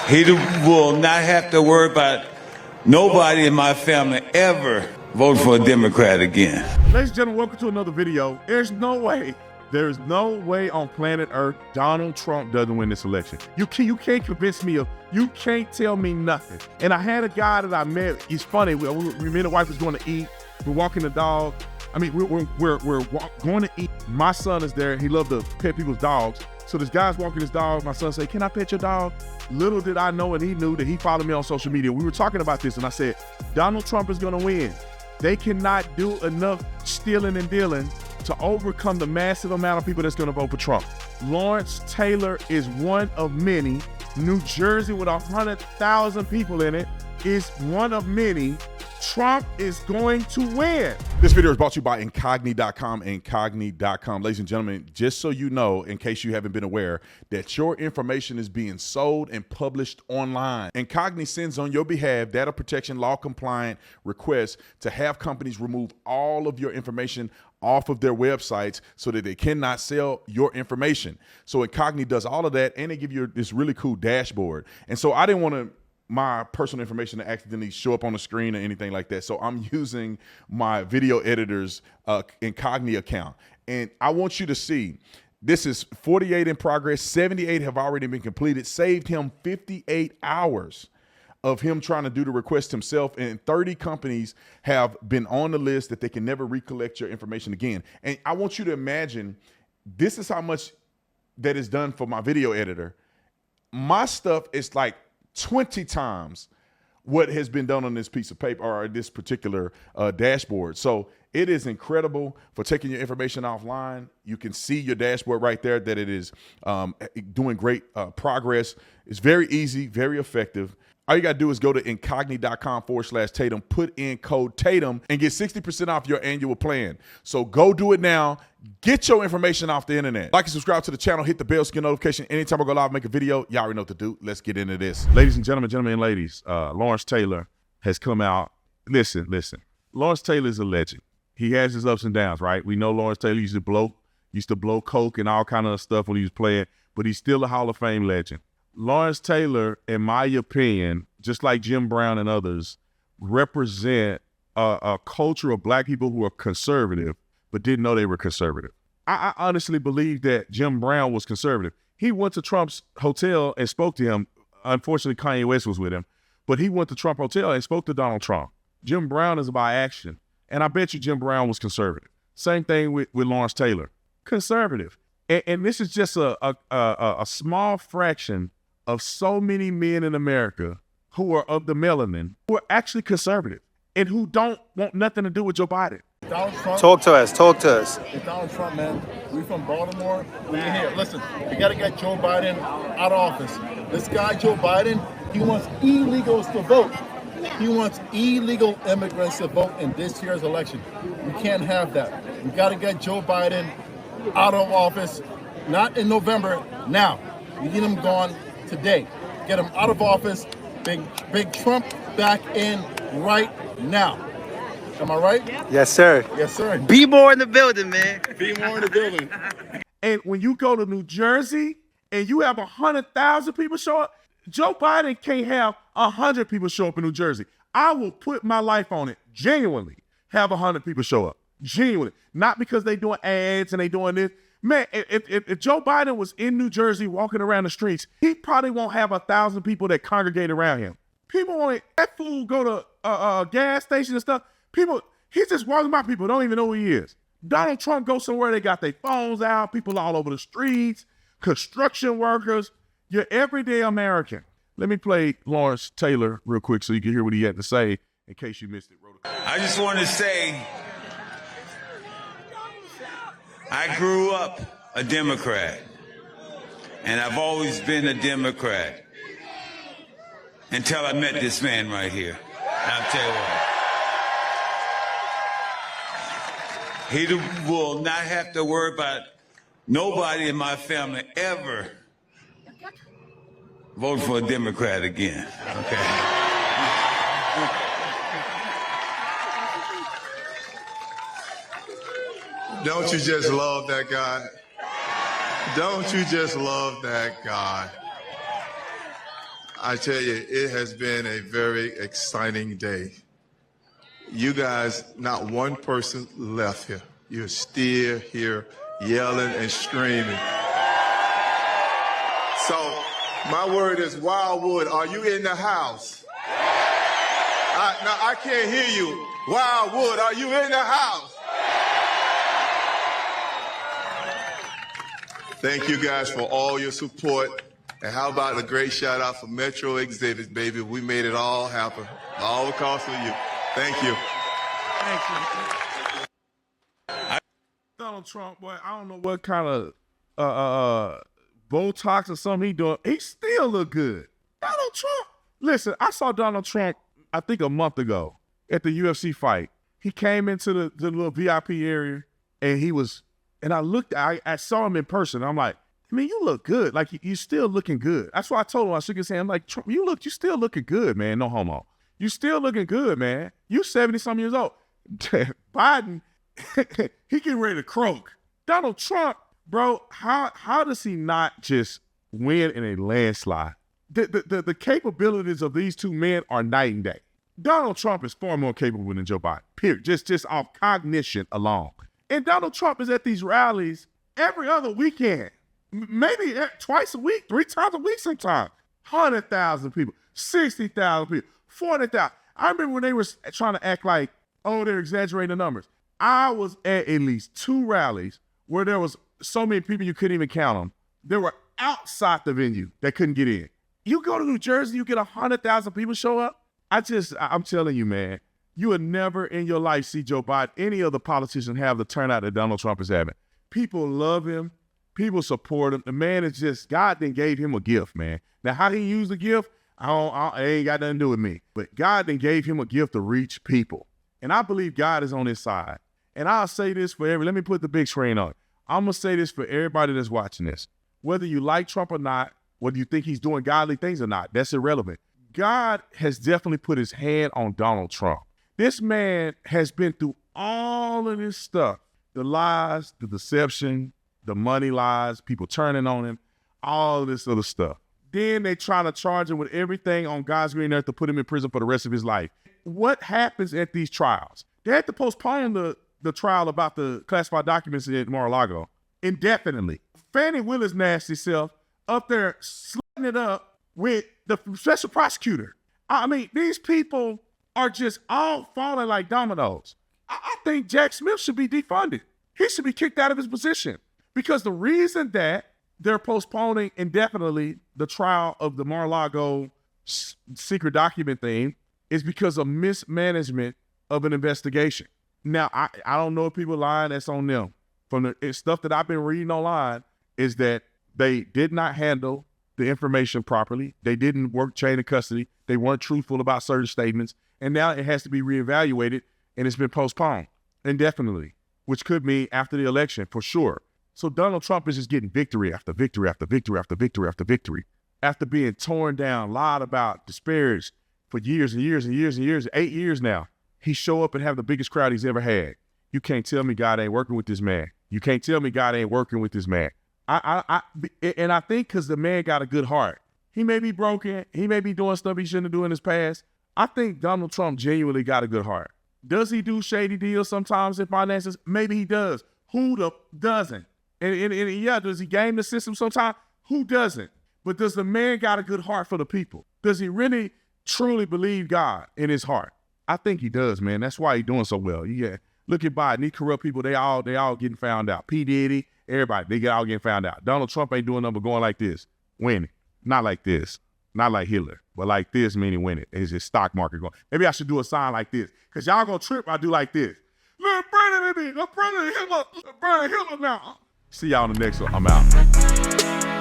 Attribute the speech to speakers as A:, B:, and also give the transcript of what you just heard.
A: He will not have to worry about nobody in my family ever vote for a Democrat again.
B: Ladies and gentlemen, welcome to another video. There's no way on planet Earth Donald Trump doesn't win this election. You can't convince me you can't tell me nothing. And I had a guy that I met. He's funny. Me and the wife was going to eat. We're walking the dog. I mean, we're going to eat. My son is there. He loved to pet people's dogs. So this guy's walking his dog. My son said, "Can I pet your dog?" Little did I know, and he knew that he followed me on social media. We were talking about this, and I said, Donald Trump is going to win. They cannot do enough stealing and dealing to overcome the massive amount of people that's going to vote for Trump. Lawrence Taylor is one of many. New Jersey, with 100,000 people in it, is one of many. Trump is going to win.
C: This video is brought to you by Incogni.com. Incogni.com. Ladies and gentlemen, just so you know, in case you haven't been aware, that your information is being sold and published online. Incogni sends on your behalf data protection law compliant requests to have companies remove all of your information off of their websites so that they cannot sell your information. So Incogni does all of that, and they give you this really cool dashboard. And so I didn't want my personal information to accidentally show up on the screen or anything like that. So I'm using my video editor's Incogni account. And I want you to see, this is 48 in progress, 78 have already been completed, saved him 58 hours of him trying to do the request himself, and 30 companies have been on the list that they can never recollect your information again. And I want you to imagine, this is how much that is done for my video editor. My stuff is like 20 times what has been done on this piece of paper or this particular dashboard. So it is incredible for taking your information offline. You can see your dashboard right there that it is doing great progress. It's very easy, very effective. All you got to do is go to incogni.com/Tatum, put in code Tatum, and get 60% off your annual plan. So go do it now. Get your information off the internet. Like and subscribe to the channel. Hit the bell so you get notification anytime I go live, make a video. Y'all already know what to do. Let's get into this.
B: Ladies and gentlemen and ladies, Lawrence Taylor has come out. Listen. Lawrence Taylor is a legend. He has his ups and downs, right? We know Lawrence Taylor used to blow coke and all kind of stuff when he was playing, but he's still a Hall of Fame legend. Lawrence Taylor, in my opinion, just like Jim Brown and others, represent a culture of black people who are conservative, but didn't know they were conservative. I honestly believe that Jim Brown was conservative. He went to Trump's hotel and spoke to him. Unfortunately, Kanye West was with him, but he went to Trump Hotel and spoke to Donald Trump. Jim Brown is about action, and I bet you Jim Brown was conservative. Same thing with Lawrence Taylor, conservative. And this is just a small fraction of so many men in America who are of the melanin, who are actually conservative and who don't want nothing to do with Joe Biden.
D: Donald Trump.
E: Talk to us.
D: Hey, Donald Trump, man. We from Baltimore. We're here. Listen, we got to get Joe Biden out of office. This guy, Joe Biden, he wants illegals to vote. He wants illegal immigrants to vote in this year's election. We can't have that. We got to get Joe Biden out of office, not in November, now. We need him gone today. Get him out of office. Big Trump back in right now. Am I right?
E: Yes, sir.
D: Yes, sir.
E: Be more in the building, man.
D: Be more in the building.
B: And when you go to New Jersey and you have 100,000 people show up, Joe Biden can't have 100 people show up in New Jersey. I will put my life on it, genuinely, have 100 people show up. Genuinely. Not because they doing ads and they doing this. Man, if Joe Biden was in New Jersey walking around the streets, he probably won't have 1,000 people that congregate around him. People want that fool go to a gas station and stuff. People, he's just walking by, people don't even know who he is. Donald Trump goes somewhere, they got their phones out, people all over the streets, construction workers, your everyday American. Let me play Lawrence Taylor real quick so you can hear what he had to say in case you missed it.
A: I just want to say, I grew up a Democrat, and I've always been a Democrat until I met this man right here. I'll tell you what. He will not have to worry about nobody in my family ever vote for a Democrat again, okay?
F: Don't you just love that guy? Don't you just love that guy? I tell you, it has been a very exciting day. You guys, not one person left here. You're still here yelling and screaming. So my word is, Wildwood, are you in the house? Now, I can't hear you. Wildwood, are you in the house? Thank you guys for all your support. And how about a great shout out for Metro Exhibits, baby? We made it all happen, all because of you. Thank you.
B: Donald Trump, boy, I don't know what kind of Botox or something he doing. He still look good. Donald Trump. Listen, I saw Donald Trump, I think a month ago at the UFC fight. He came into the little VIP area and I saw him in person. I'm like, I mean, you look good. Like, you still looking good. That's why I told him, I shook his hand. I'm like, Trump, you still looking good, man. No homo. You still looking good, man. You 70-some years old. Biden, he getting ready to croak. Donald Trump, bro, how does he not just win in a landslide? The capabilities of these two men are night and day. Donald Trump is far more capable than Joe Biden, period. Just off cognition alone. And Donald Trump is at these rallies every other weekend. Maybe twice a week, 3 times a week sometimes. 100,000 people, 60,000 people, 40,000. I remember when they were trying to act like, oh, they're exaggerating the numbers. I was at least 2 rallies where there was so many people you couldn't even count them. They were outside the venue that couldn't get in. You go to New Jersey, you get 100,000 people show up. I'm telling you, man, you would never in your life see Joe Biden, any other politician, have the turnout that Donald Trump is having. People love him. People support him. The man is just, God then gave him a gift, man. Now, how he used the gift, it ain't got nothing to do with me. But God then gave him a gift to reach people. And I believe God is on his side. And I'll say this for let me put the big screen on. I'm going to say this for everybody that's watching this. Whether you like Trump or not, whether you think he's doing godly things or not, that's irrelevant. God has definitely put his hand on Donald Trump. This man has been through all of this stuff. The lies, the deception, the money lies, people turning on him, all of this other stuff. Then they try to charge him with everything on God's green earth to put him in prison for the rest of his life. What happens at these trials? They had to postpone the trial about the classified documents at Mar-a-Lago indefinitely. Fannie Willis' nasty self up there slutting it up with the special prosecutor. I mean, these people are just all falling like dominoes. I think Jack Smith should be defunded. He should be kicked out of his position. Because the reason that they're postponing indefinitely the trial of the Mar-a-Lago secret document thing is because of mismanagement of an investigation. Now, I don't know if people lying, that's on them. From the stuff that I've been reading online is that they did not handle the information properly. They didn't work chain of custody. They weren't truthful about certain statements. And now it has to be reevaluated, and it's been postponed indefinitely, which could mean after the election for sure. So Donald Trump is just getting victory after victory after victory after victory after victory. After being torn down, lied about, disparaged for years and years and years and years, 8 years now, he show up and have the biggest crowd he's ever had. You can't tell me God ain't working with this man. You can't tell me God ain't working with this man. And I think because the man got a good heart. He may be broken. He may be doing stuff he shouldn't do in his past. I think Donald Trump genuinely got a good heart. Does he do shady deals sometimes in finances? Maybe he does. Who doesn't? And yeah, does he game the system sometimes? Who doesn't? But does the man got a good heart for the people? Does he really, truly believe God in his heart? I think he does, man. That's why he's doing so well. Yeah. Look at Biden. These corrupt people, they all getting found out. P. Diddy, everybody, they all getting found out. Donald Trump ain't doing nothing but going like this, winning. Not like this. Not like Hitler, but like this, meaning winning. Is his stock market going? Maybe I should do a sign like this, because y'all gonna trip. I do like this. Look, Brandon Hitler now. See y'all on the next one. I'm out.